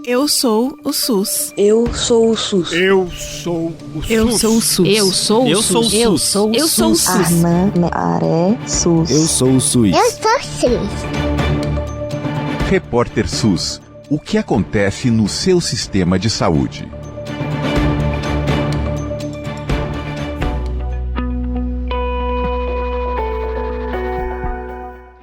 Eu sou o SUS. Eu sou o SUS. Eu sou o SUS. Eu sou o SUS. Eu sou o Eu sou o SUS. SUS. Eu sou o SUS. Aré, SUS. Eu sou o SUS. Eu sou SUS. Repórter SUS. O que acontece no seu sistema de saúde?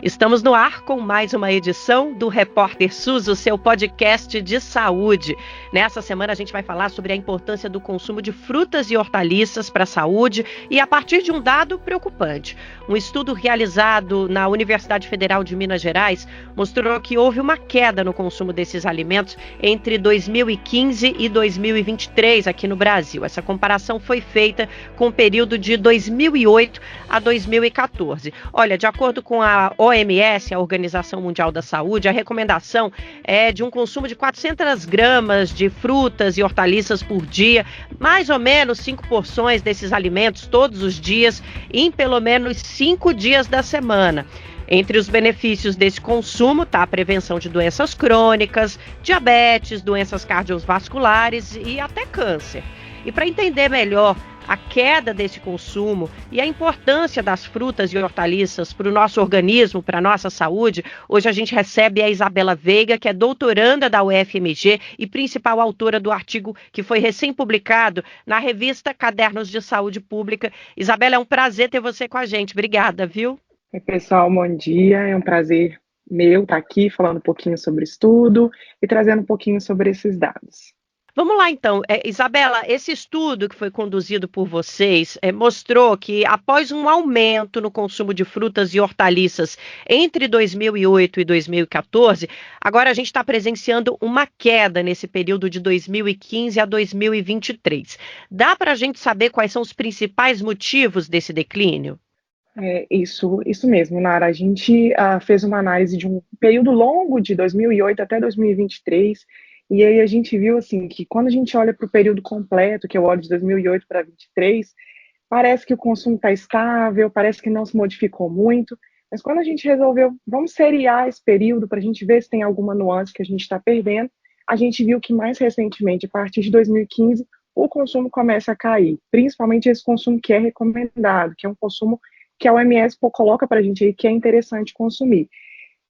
Estamos no ar com mais uma edição do Repórter SUS, o seu podcast de saúde. Nessa semana a gente vai falar sobre a importância do consumo de frutas e hortaliças para a saúde e a partir de um dado preocupante. Um estudo realizado na Universidade Federal de Minas Gerais mostrou que houve uma queda no consumo desses alimentos entre 2015 e 2023 aqui no Brasil. Essa comparação foi feita com o período de 2008 a 2014. Olha, de acordo com a OMS, a Organização Mundial da Saúde, a recomendação é de um consumo de 400 gramas de frutas e hortaliças por dia, mais ou menos 5 porções desses alimentos todos os dias, em pelo menos 5 dias da semana. Entre os benefícios desse consumo está a prevenção de doenças crônicas, diabetes, doenças cardiovasculares e até câncer. E para entender melhor a queda desse consumo e a importância das frutas e hortaliças para o nosso organismo, para a nossa saúde, hoje a gente recebe a Isabela Veiga, que é doutoranda da UFMG e principal autora do artigo que foi recém-publicado na revista Cadernos de Saúde Pública. Isabela, é um prazer ter você com a gente. Obrigada, viu? Oi, pessoal, bom dia. É um prazer meu estar aqui falando um pouquinho sobre o estudo e trazendo um pouquinho sobre esses dados. Vamos lá, então. Isabela, esse estudo que foi conduzido por vocês mostrou que após um aumento no consumo de frutas e hortaliças entre 2008 e 2014, agora a gente está presenciando uma queda nesse período de 2015 a 2023. Dá para a gente saber quais são os principais motivos desse declínio? Isso mesmo, Nara. A gente fez uma análise de um período longo de 2008 até 2023, e aí a gente viu assim que quando a gente olha para o período completo, que eu olho de 2008 para 2023, parece que o consumo está estável, parece que não se modificou muito, mas quando a gente resolveu, vamos seriar esse período para a gente ver se tem alguma nuance que a gente está perdendo, a gente viu que mais recentemente, a partir de 2015, o consumo começa a cair, principalmente esse consumo que é recomendado, que é um consumo que a OMS coloca para a gente aí que é interessante consumir.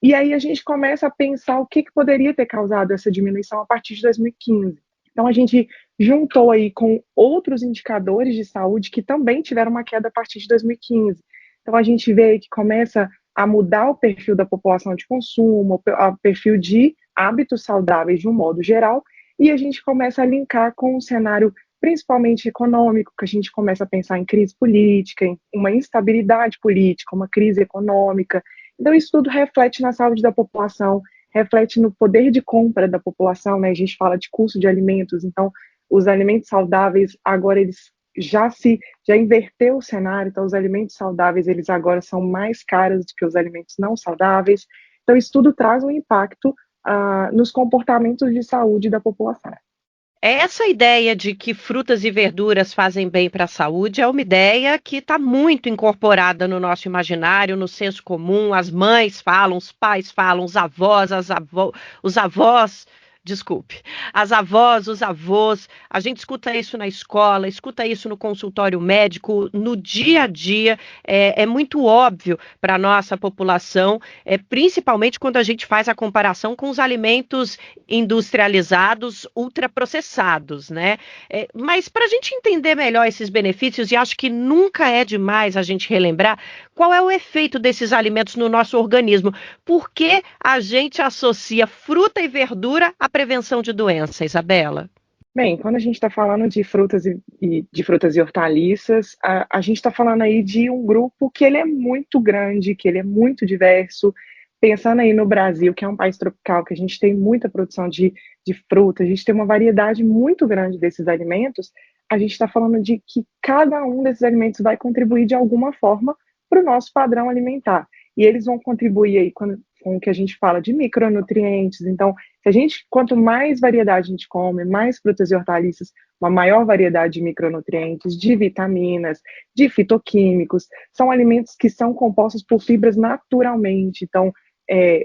E aí a gente começa a pensar o que poderia ter causado essa diminuição a partir de 2015. Então a gente juntou aí com outros indicadores de saúde que também tiveram uma queda a partir de 2015. Então a gente vê aí que começa a mudar o perfil da população de consumo, o perfil de hábitos saudáveis de um modo geral, e a gente começa a linkar com um cenário principalmente econômico, que a gente começa a pensar em crise política, em uma instabilidade política, uma crise econômica. Então, isso tudo reflete na saúde da população, reflete no poder de compra da população, né? A gente fala de custo de alimentos, então, os alimentos saudáveis, agora eles já inverteu o cenário, então os alimentos saudáveis, eles agora são mais caros do que os alimentos não saudáveis. Então, isso tudo traz um impacto nos comportamentos de saúde da população. Essa ideia de que frutas e verduras fazem bem para a saúde é uma ideia que está muito incorporada no nosso imaginário, no senso comum. As mães falam, os pais falam, os avós, as avós, os avós, a gente escuta isso na escola, escuta isso no consultório médico, no dia a dia, é muito óbvio para a nossa população, principalmente quando a gente faz a comparação com os alimentos industrializados, ultraprocessados, né? Mas para a gente entender melhor esses benefícios, e acho que nunca é demais a gente relembrar, qual é o efeito desses alimentos no nosso organismo? Por que a gente associa fruta e verdura à prevenção de doença, Isabela? Bem, quando a gente está falando de frutas e hortaliças, a gente está falando aí de um grupo que ele é muito grande, que ele é muito diverso. Pensando aí no Brasil, que é um país tropical, que a gente tem muita produção de fruta, a gente tem uma variedade muito grande desses alimentos, a gente está falando de que cada um desses alimentos vai contribuir de alguma forma para o nosso padrão alimentar. E eles vão contribuir aí com o que a gente fala de micronutrientes. Então, quanto mais variedade a gente come, mais frutas e hortaliças, uma maior variedade de micronutrientes, de vitaminas, de fitoquímicos, são alimentos que são compostos por fibras naturalmente. Então,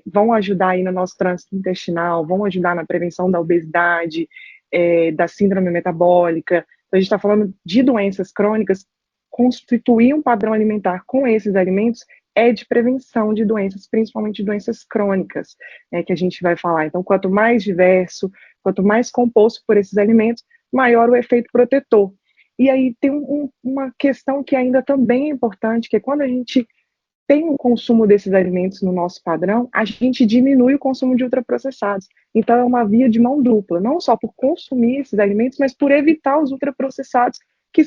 vão ajudar aí no nosso trânsito intestinal, vão ajudar na prevenção da obesidade, da síndrome metabólica. Então, a gente está falando de doenças crônicas. Constituir um padrão alimentar com esses alimentos é de prevenção de doenças, principalmente doenças crônicas, né, que a gente vai falar. Então, quanto mais diverso, quanto mais composto por esses alimentos, maior o efeito protetor. E aí tem uma questão que ainda também é importante, que é quando a gente tem um consumo desses alimentos no nosso padrão, a gente diminui o consumo de ultraprocessados. Então, é uma via de mão dupla, não só por consumir esses alimentos, mas por evitar os ultraprocessados que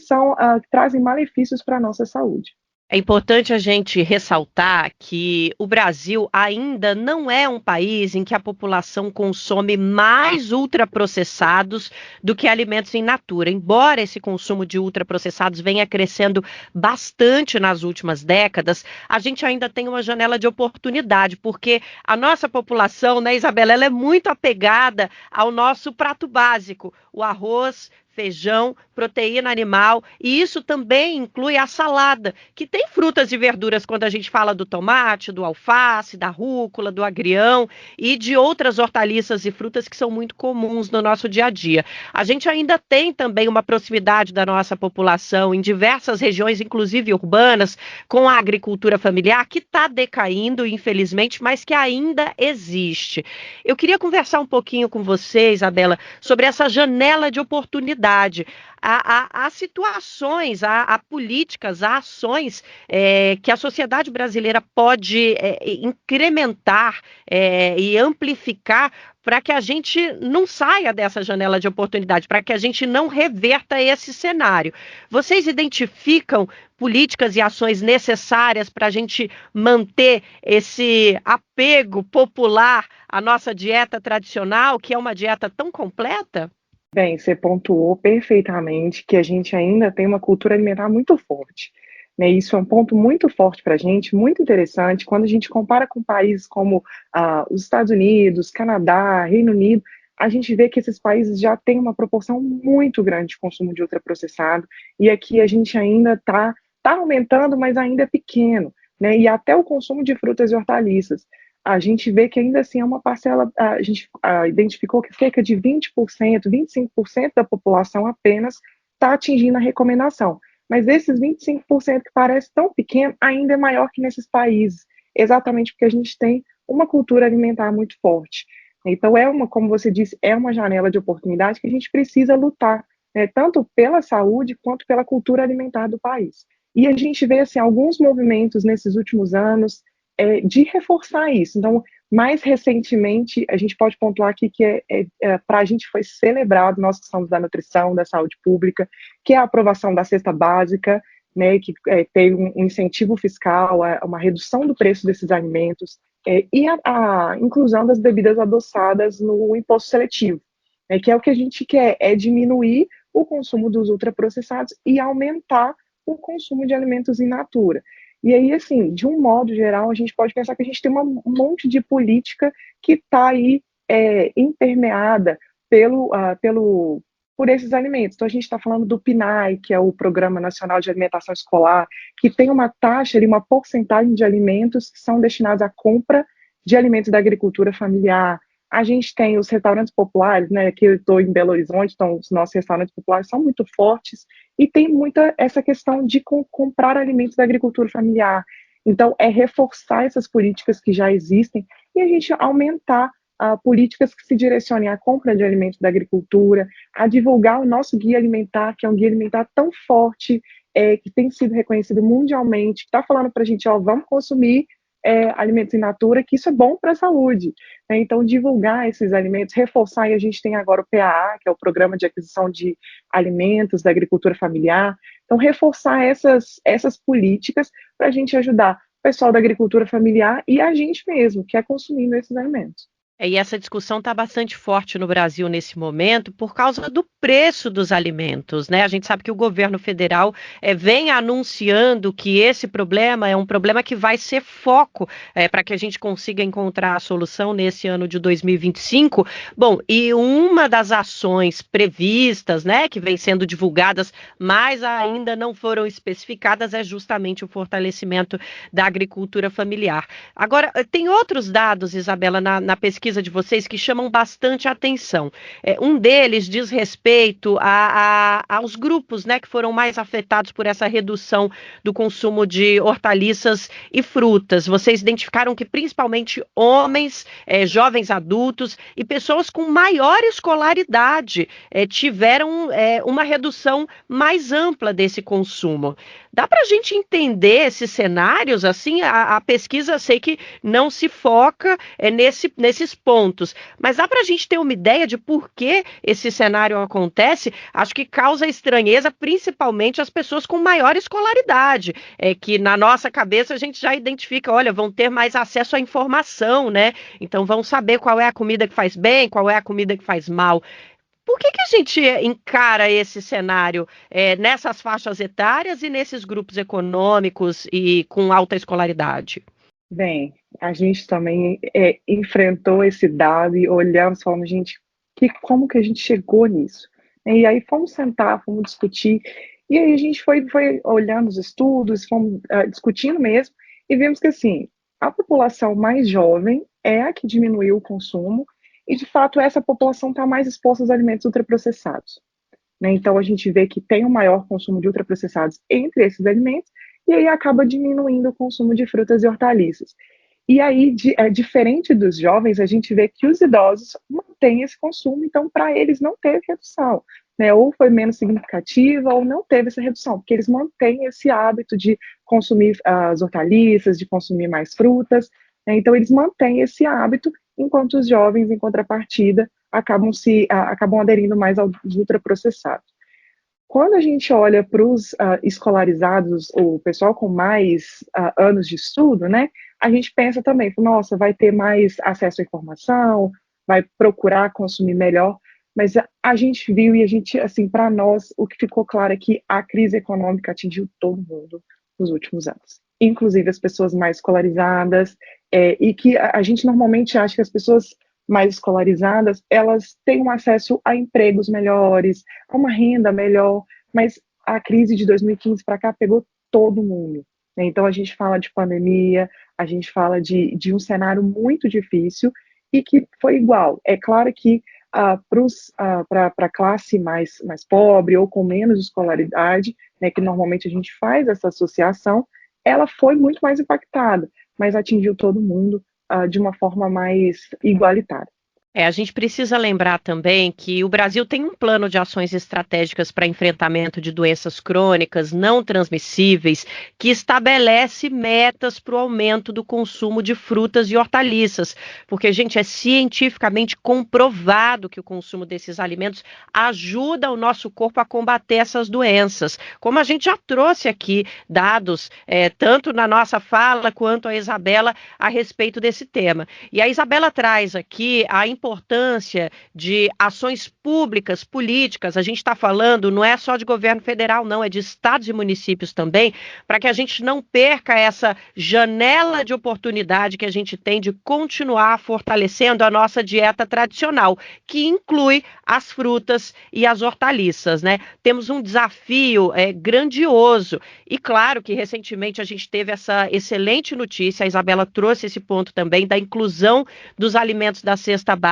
trazem malefícios para a nossa saúde. É importante a gente ressaltar que o Brasil ainda não é um país em que a população consome mais ultraprocessados do que alimentos in natura. Embora esse consumo de ultraprocessados venha crescendo bastante nas últimas décadas, a gente ainda tem uma janela de oportunidade, porque a nossa população, né, Isabela, ela é muito apegada ao nosso prato básico, o arroz, feijão, proteína animal, e isso também inclui a salada, que tem frutas e verduras quando a gente fala do tomate, do alface, da rúcula, do agrião e de outras hortaliças e frutas que são muito comuns no nosso dia a dia. A gente ainda tem também uma proximidade da nossa população em diversas regiões, inclusive urbanas, com a agricultura familiar, que está decaindo, infelizmente, mas que ainda existe. Eu queria conversar um pouquinho com você, Isabela, sobre essa janela de oportunidade. Há situações, há políticas, há ações que a sociedade brasileira pode incrementar e amplificar para que a gente não saia dessa janela de oportunidade, para que a gente não reverta esse cenário. Vocês identificam políticas e ações necessárias para a gente manter esse apego popular à nossa dieta tradicional, que é uma dieta tão completa? Bem, você pontuou perfeitamente que a gente ainda tem uma cultura alimentar muito forte, né? Isso é um ponto muito forte para a gente, muito interessante. Quando a gente compara com países como os Estados Unidos, Canadá, Reino Unido, a gente vê que esses países já têm uma proporção muito grande de consumo de ultraprocessado, e aqui a gente ainda está aumentando, mas ainda é pequeno, né? E até o consumo de frutas e hortaliças. A gente vê que ainda assim é uma parcela, a gente identificou que cerca de 20%, 25% da população apenas está atingindo a recomendação. Mas esses 25% que parece tão pequeno, ainda é maior que nesses países, exatamente porque a gente tem uma cultura alimentar muito forte. Então como você disse, é uma janela de oportunidade que a gente precisa lutar, né, tanto pela saúde quanto pela cultura alimentar do país. E a gente vê assim, alguns movimentos nesses últimos anos, de reforçar isso. Então, mais recentemente, a gente pode pontuar aqui que para a gente foi celebrado, nós que somos da nutrição, da saúde pública, que é a aprovação da cesta básica, né, que teve um incentivo fiscal, uma redução do preço desses alimentos, e a inclusão das bebidas adoçadas no imposto seletivo, né, que é o que a gente quer, é diminuir o consumo dos ultraprocessados e aumentar o consumo de alimentos in natura. E aí, assim, de um modo geral, a gente pode pensar que a gente tem um monte de política que está aí impermeada por esses alimentos. Então, a gente está falando do PNAE, que é o Programa Nacional de Alimentação Escolar, que tem uma taxa e uma porcentagem de alimentos que são destinados à compra de alimentos da agricultura familiar. A gente tem os restaurantes populares, né? Aqui eu estou em Belo Horizonte, então os nossos restaurantes populares são muito fortes, e tem muita essa questão de comprar alimentos da agricultura familiar. Então, é reforçar essas políticas que já existem e a gente aumentar políticas que se direcionem à compra de alimentos da agricultura, a divulgar o nosso guia alimentar, que é um guia alimentar tão forte, que tem sido reconhecido mundialmente, que está falando para a gente, vamos consumir alimentos in natura, que isso é bom para a saúde, né? Então, divulgar esses alimentos, reforçar, e a gente tem agora o PAA, que é o Programa de Aquisição de Alimentos da Agricultura Familiar. Então, reforçar essas políticas para a gente ajudar o pessoal da agricultura familiar e a gente mesmo, que é consumindo esses alimentos. E essa discussão está bastante forte no Brasil nesse momento por causa do preço dos alimentos, né? A gente sabe que o governo federal vem anunciando que esse problema é um problema que vai ser foco para que a gente consiga encontrar a solução nesse ano de 2025. Bom, e uma das ações previstas, né, que vem sendo divulgadas, mas ainda não foram especificadas, é justamente o fortalecimento da agricultura familiar. Agora, tem outros dados, Isabela, na pesquisa de vocês que chamam bastante atenção. Um deles diz respeito aos grupos, né, que foram mais afetados por essa redução do consumo de hortaliças e frutas. Vocês identificaram que principalmente homens, jovens adultos e pessoas com maior escolaridade tiveram uma redução mais ampla desse consumo. Dá para a gente entender esses cenários? Assim, a pesquisa, sei que não se foca nesses pontos, mas dá para a gente ter uma ideia de por que esse cenário acontece? Acho que causa estranheza, principalmente as pessoas com maior escolaridade, que na nossa cabeça a gente já identifica, olha, vão ter mais acesso à informação, né? Então vão saber qual é a comida que faz bem, qual é a comida que faz mal. Por que a gente encara esse cenário nessas faixas etárias e nesses grupos econômicos e com alta escolaridade? Bem, a gente também enfrentou esse dado e olhamos e falamos, gente, como que a gente chegou nisso? E aí fomos sentar, fomos discutir, e aí a gente foi olhando os estudos, fomos discutindo mesmo, e vimos que, assim, a população mais jovem é a que diminuiu o consumo, e, de fato, essa população está mais exposta aos alimentos ultraprocessados, né? Então, a gente vê que tem um maior consumo de ultraprocessados entre esses alimentos, e aí acaba diminuindo o consumo de frutas e hortaliças. E aí, diferente dos jovens, a gente vê que os idosos mantêm esse consumo, então, para eles não teve redução, né? Ou foi menos significativa, ou não teve essa redução, porque eles mantêm esse hábito de consumir as hortaliças, de consumir mais frutas, né? Então, eles mantêm esse hábito, enquanto os jovens, em contrapartida, acabam aderindo mais aos ultraprocessados. Quando a gente olha para os escolarizados, o pessoal com mais anos de estudo, né, a gente pensa também, nossa, vai ter mais acesso à informação, vai procurar consumir melhor, mas a gente viu e a gente, assim, para nós, o que ficou claro é que a crise econômica atingiu todo mundo nos últimos anos, inclusive as pessoas mais escolarizadas, e que a gente normalmente acha que as pessoas mais escolarizadas, elas têm um acesso a empregos melhores, a uma renda melhor, mas a crise de 2015 para cá pegou todo mundo, né? Então a gente fala de pandemia, a gente fala de um cenário muito difícil e que foi igual. É claro que para a classe mais pobre ou com menos escolaridade, né, que normalmente a gente faz essa associação, ela foi muito mais impactada, mas atingiu todo mundo de uma forma mais igualitária. A gente precisa lembrar também que o Brasil tem um plano de ações estratégicas para enfrentamento de doenças crônicas não transmissíveis que estabelece metas para o aumento do consumo de frutas e hortaliças, porque, gente, é cientificamente comprovado que o consumo desses alimentos ajuda o nosso corpo a combater essas doenças, como a gente já trouxe aqui dados, tanto na nossa fala quanto a Isabela, a respeito desse tema. E a Isabela traz aqui a importância de ações públicas, políticas, a gente está falando, não é só de governo federal, não, é de estados e municípios também, para que a gente não perca essa janela de oportunidade que a gente tem de continuar fortalecendo a nossa dieta tradicional, que inclui as frutas e as hortaliças, né? Temos um desafio grandioso e claro que recentemente a gente teve essa excelente notícia, a Isabela trouxe esse ponto também, da inclusão dos alimentos da cesta básica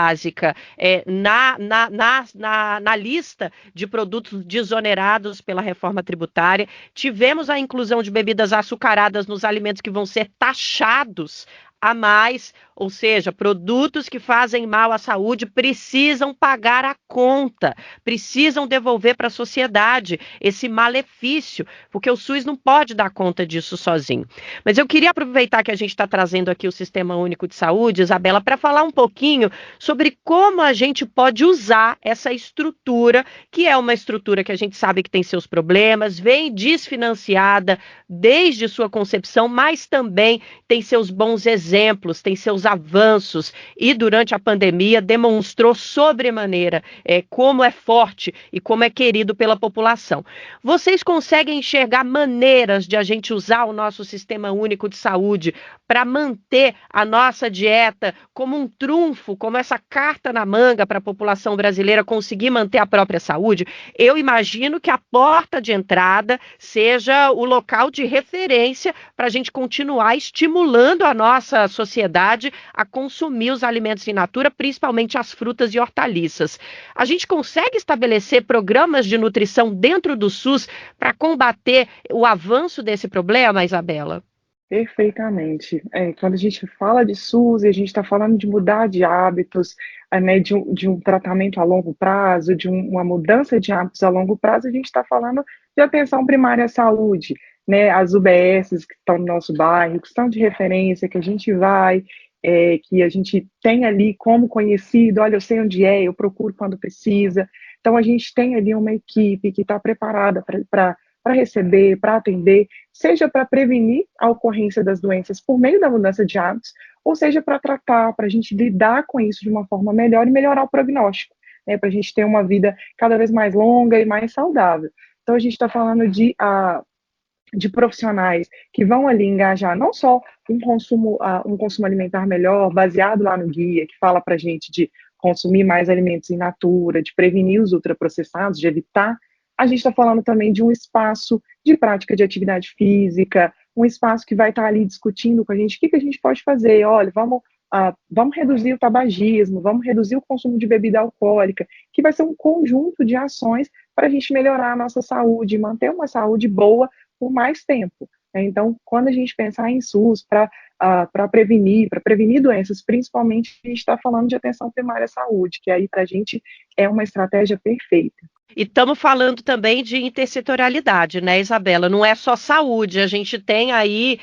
na lista de produtos desonerados pela reforma tributária. Tivemos a inclusão de bebidas açucaradas nos alimentos que vão ser taxados a mais, ou seja, produtos que fazem mal à saúde precisam pagar a conta, precisam devolver para a sociedade esse malefício, porque o SUS não pode dar conta disso sozinho. Mas eu queria aproveitar que a gente está trazendo aqui o Sistema Único de Saúde, Isabela, para falar um pouquinho sobre como a gente pode usar essa estrutura, que é uma estrutura que a gente sabe que tem seus problemas, vem desfinanciada desde sua concepção, mas também tem seus bons exemplos, tem seus avanços e durante a pandemia demonstrou sobremaneira como é forte e como é querido pela população. Vocês conseguem enxergar maneiras de a gente usar o nosso Sistema Único de Saúde para manter a nossa dieta como um trunfo, como essa carta na manga para a população brasileira conseguir manter a própria saúde? Eu imagino que a porta de entrada seja o local de referência para a gente continuar estimulando a nossa sociedade a consumir os alimentos in natura, principalmente as frutas e hortaliças. A gente consegue estabelecer programas de nutrição dentro do SUS para combater o avanço desse problema, Isabela? Perfeitamente. Quando a gente fala de SUS, e a gente está falando de mudar de hábitos, né, de um tratamento a longo prazo, uma mudança de hábitos a longo prazo, a gente está falando de atenção primária à saúde, né, as UBSs que estão no nosso bairro, que são de referência, que a gente vai, que a gente tem ali como conhecido, olha, eu sei onde é, eu procuro quando precisa. Então, a gente tem ali uma equipe que está preparada para receber, para atender, seja para prevenir a ocorrência das doenças por meio da mudança de hábitos, ou seja para tratar, para a gente lidar com isso de uma forma melhor e melhorar o prognóstico, né, para a gente ter uma vida cada vez mais longa e mais saudável. Então, a gente está falando de profissionais que vão ali engajar não só um consumo alimentar melhor, baseado lá no guia, que fala para a gente de consumir mais alimentos in natura, de prevenir os ultraprocessados, de evitar. A gente está falando também de um espaço de prática de atividade física, um espaço que vai estar ali discutindo com a gente o que a gente pode fazer. Olha, vamos reduzir o tabagismo, vamos reduzir o consumo de bebida alcoólica, que vai ser um conjunto de ações para a gente melhorar a nossa saúde, manter uma saúde boa por mais tempo. Então, quando a gente pensar em SUS para prevenir doenças, principalmente, a gente está falando de atenção primária à saúde, que aí para a gente é uma estratégia perfeita. E estamos falando também de intersetorialidade, né, Isabela? Não é só saúde, a gente tem aí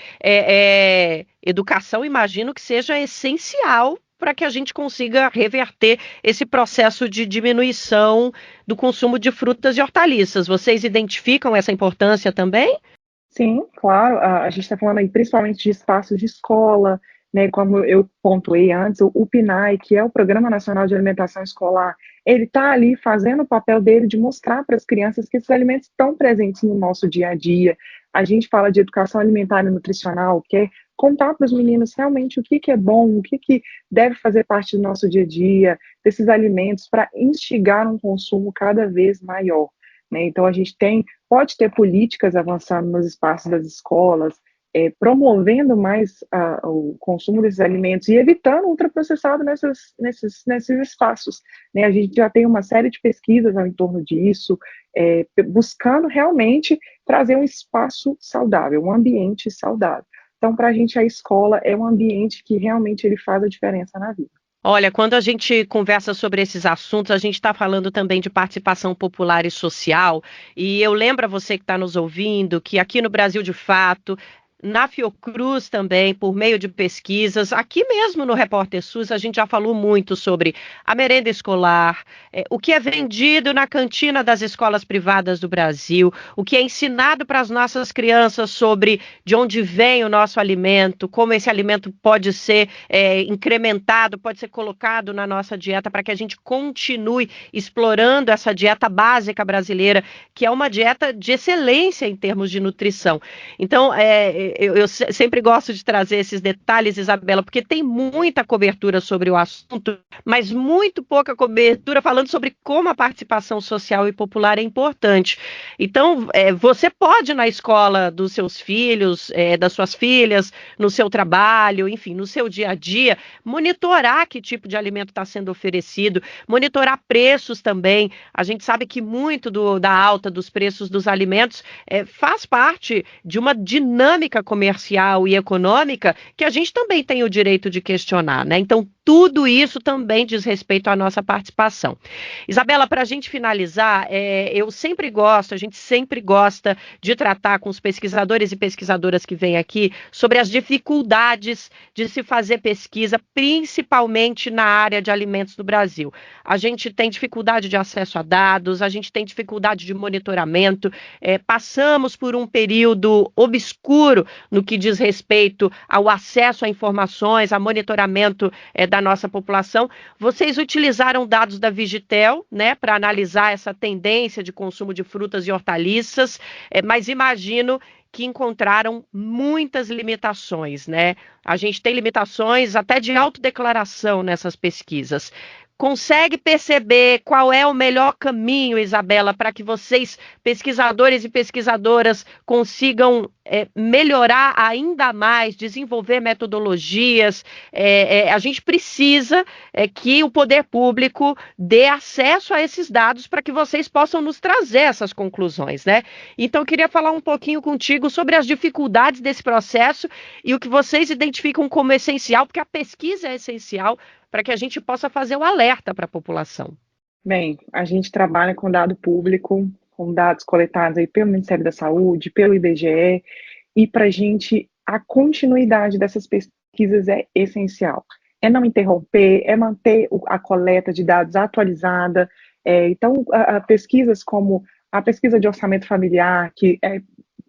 educação, imagino que seja essencial para que a gente consiga reverter esse processo de diminuição do consumo de frutas e hortaliças. Vocês identificam essa importância também? Sim, claro. A gente está falando aí principalmente de espaços de escola, né, como eu pontuei antes, o PNAE, que é o Programa Nacional de Alimentação Escolar, ele está ali fazendo o papel dele de mostrar para as crianças que esses alimentos estão presentes no nosso dia a dia. A gente fala de educação alimentar e nutricional, que é contar para os meninos realmente o que é bom, o que deve fazer parte do nosso dia a dia, desses alimentos, para instigar um consumo cada vez maior, né? Então, a gente pode ter políticas avançando nos espaços das escolas, promovendo mais o consumo desses alimentos e evitando ultraprocessado nesses espaços, né? A gente já tem uma série de pesquisas ao entorno disso, buscando realmente trazer um espaço saudável, um ambiente saudável. Então, para a gente, a escola é um ambiente que realmente ele faz a diferença na vida. Olha, quando a gente conversa sobre esses assuntos, a gente está falando também de participação popular e social, e eu lembro a você que está nos ouvindo que aqui no Brasil, de fato, na Fiocruz também, por meio de pesquisas, aqui mesmo no Repórter SUS, a gente já falou muito sobre a merenda escolar, o que é vendido na cantina das escolas privadas do Brasil, o que é ensinado para as nossas crianças sobre de onde vem o nosso alimento, como esse alimento pode ser incrementado, pode ser colocado na nossa dieta para que a gente continue explorando essa dieta básica brasileira, que é uma dieta de excelência em termos de nutrição. Então, eu sempre gosto de trazer esses detalhes, Isabela, porque tem muita cobertura sobre o assunto, mas muito pouca cobertura falando sobre como a participação social e popular é importante. Então, você pode, na escola dos seus filhos, das suas filhas, no seu trabalho, enfim, no seu dia a dia, monitorar que tipo de alimento está sendo oferecido, monitorar preços também. A gente sabe que muito da alta dos preços dos alimentos faz parte de uma dinâmica comercial e econômica que a gente também tem o direito de questionar, né? Então, tudo isso também diz respeito à nossa participação. Isabela, para a gente finalizar, a gente sempre gosta de tratar com os pesquisadores e pesquisadoras que vêm aqui sobre as dificuldades de se fazer pesquisa, principalmente na área de alimentos no Brasil. A gente tem dificuldade de acesso a dados, a gente tem dificuldade de monitoramento, passamos por um período obscuro no que diz respeito ao acesso a informações, a monitoramento da nossa população. Vocês utilizaram dados da Vigitel, né, para analisar essa tendência de consumo de frutas e hortaliças, mas imagino que encontraram muitas limitações, né? A gente tem limitações até de autodeclaração nessas pesquisas. Consegue perceber qual é o melhor caminho, Isabela, para que vocês, pesquisadores e pesquisadoras, consigam melhorar ainda mais, desenvolver metodologias? A gente precisa que o poder público dê acesso a esses dados para que vocês possam nos trazer essas conclusões, né? Então, eu queria falar um pouquinho contigo sobre as dificuldades desse processo e o que vocês identificam como essencial, porque a pesquisa é essencial para que a gente possa fazer o alerta para a população. Bem, a gente trabalha com dado público, com dados coletados aí pelo Ministério da Saúde, pelo IBGE, e para a gente a continuidade dessas pesquisas é essencial. É não interromper, é manter a coleta de dados atualizada. Então, pesquisas como a pesquisa de orçamento familiar, que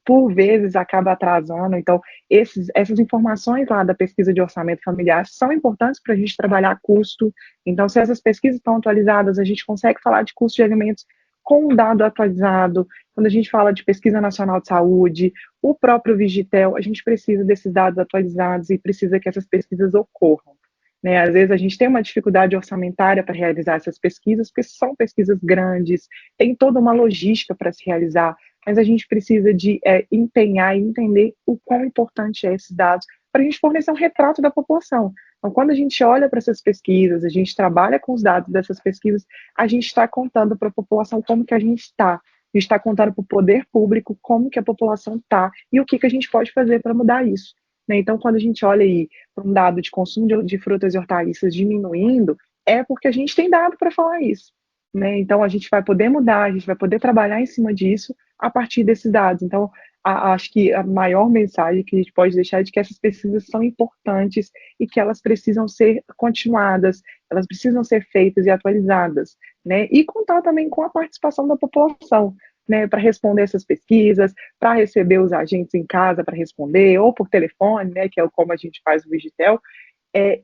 por vezes acaba atrasando. Então, essas informações lá da pesquisa de orçamento familiar são importantes para a gente trabalhar custo. Então, se essas pesquisas estão atualizadas, a gente consegue falar de custo de alimentos com um dado atualizado. Quando a gente fala de pesquisa nacional de saúde, o próprio Vigitel, a gente precisa desses dados atualizados e precisa que essas pesquisas ocorram, né? Às vezes a gente tem uma dificuldade orçamentária para realizar essas pesquisas, porque são pesquisas grandes, tem toda uma logística para se realizar, mas a gente precisa de empenhar e entender o quão importante é esses dados para a gente fornecer um retrato da população. Então, quando a gente olha para essas pesquisas, a gente trabalha com os dados dessas pesquisas, a gente está contando para a população como que a gente está contando para o poder público como que a população está e o que a gente pode fazer para mudar isso, né? Então, quando a gente olha aí para um dado de consumo de frutas e hortaliças diminuindo, é porque a gente tem dado para falar isso, né? Então, a gente vai poder mudar, a gente vai poder trabalhar em cima disso a partir desses dados. Então, acho que a maior mensagem que a gente pode deixar é de que essas pesquisas são importantes e que elas precisam ser continuadas, elas precisam ser feitas e atualizadas, né? E contar também com a participação da população, né, para responder essas pesquisas, para receber os agentes em casa para responder, ou por telefone, né, que é como a gente faz o Vigitel,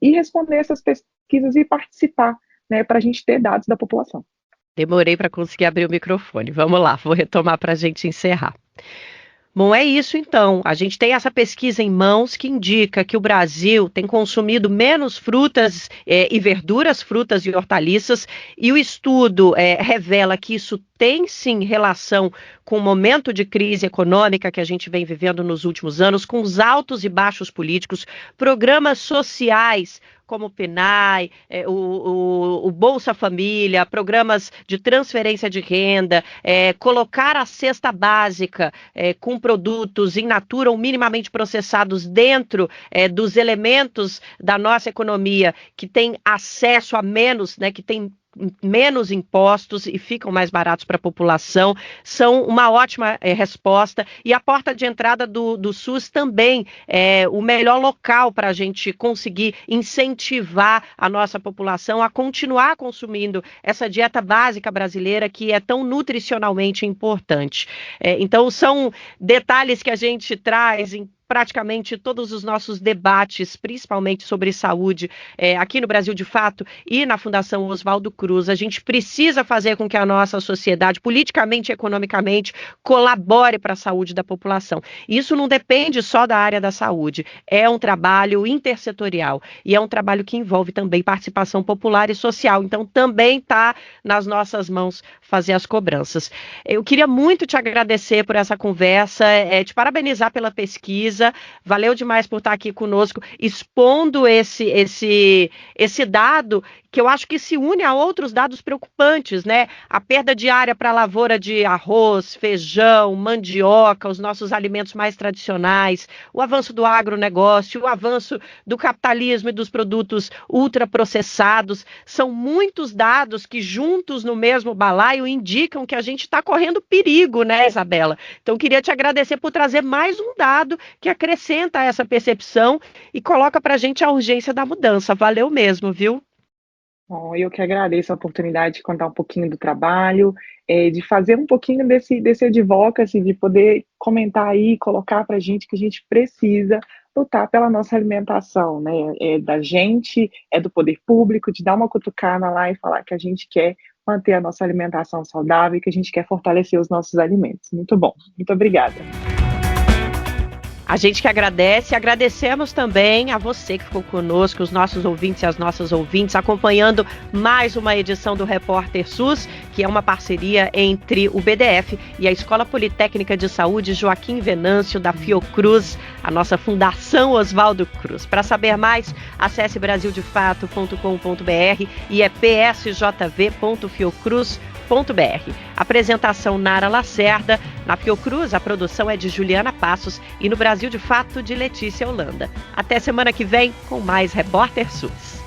e responder essas pesquisas e participar, né, para a gente ter dados da população. Demorei para conseguir abrir o microfone. Vamos lá, vou retomar para a gente encerrar. Bom, é isso então. A gente tem essa pesquisa em mãos que indica que o Brasil tem consumido menos frutas e verduras, frutas e hortaliças, e o estudo revela que isso tem sim relação com o momento de crise econômica que a gente vem vivendo nos últimos anos, com os altos e baixos políticos, programas sociais como o PNAE, o Bolsa Família, programas de transferência de renda, colocar a cesta básica com produtos in natura ou minimamente processados dentro dos elementos da nossa economia que tem acesso a menos, né, que tem menos impostos e ficam mais baratos para a população, são uma ótima resposta. E a porta de entrada do SUS também é o melhor local para a gente conseguir incentivar a nossa população a continuar consumindo essa dieta básica brasileira que é tão nutricionalmente importante. Então, são detalhes que a gente traz em praticamente todos os nossos debates, principalmente sobre saúde, aqui no Brasil de Fato e na Fundação Oswaldo Cruz. A gente precisa fazer com que a nossa sociedade, politicamente e economicamente, colabore para a saúde da população. Isso não depende só da área da saúde, é um trabalho intersetorial e é um trabalho que envolve também participação popular e social. Então, também está nas nossas mãos fazer as cobranças. Eu queria muito te agradecer por essa conversa, te parabenizar pela pesquisa. pesquisa. Valeu demais por estar aqui conosco, expondo esse dado que eu acho que se une a outros dados preocupantes, né? A perda de área para a lavoura de arroz, feijão, mandioca, os nossos alimentos mais tradicionais, o avanço do agronegócio, o avanço do capitalismo e dos produtos ultraprocessados. São muitos dados que juntos no mesmo balaio indicam que a gente está correndo perigo, né, Isabela? Então, queria te agradecer por trazer mais um dado que acrescenta essa percepção e coloca para a gente a urgência da mudança. Valeu mesmo, viu? Bom, eu que agradeço a oportunidade de contar um pouquinho do trabalho, de fazer um pouquinho desse advocacy, de poder comentar aí, colocar para a gente que a gente precisa lutar pela nossa alimentação, né? É da gente, é do poder público, de dar uma cutucada lá e falar que a gente quer manter a nossa alimentação saudável e que a gente quer fortalecer os nossos alimentos. Muito bom, muito obrigada. A gente que agradece, agradecemos também a você que ficou conosco, os nossos ouvintes e as nossas ouvintes, acompanhando mais uma edição do Repórter SUS, que é uma parceria entre o BDF e a Escola Politécnica de Saúde Joaquim Venâncio, da Fiocruz, a nossa Fundação Oswaldo Cruz. Para saber mais, acesse brasildefato.com.br e é psjv.fiocruz.br. Apresentação Nara Lacerda. Na Fiocruz, a produção é de Juliana Passos e no Brasil de Fato, de Letícia Holanda. Até semana que vem com mais Repórter SUS.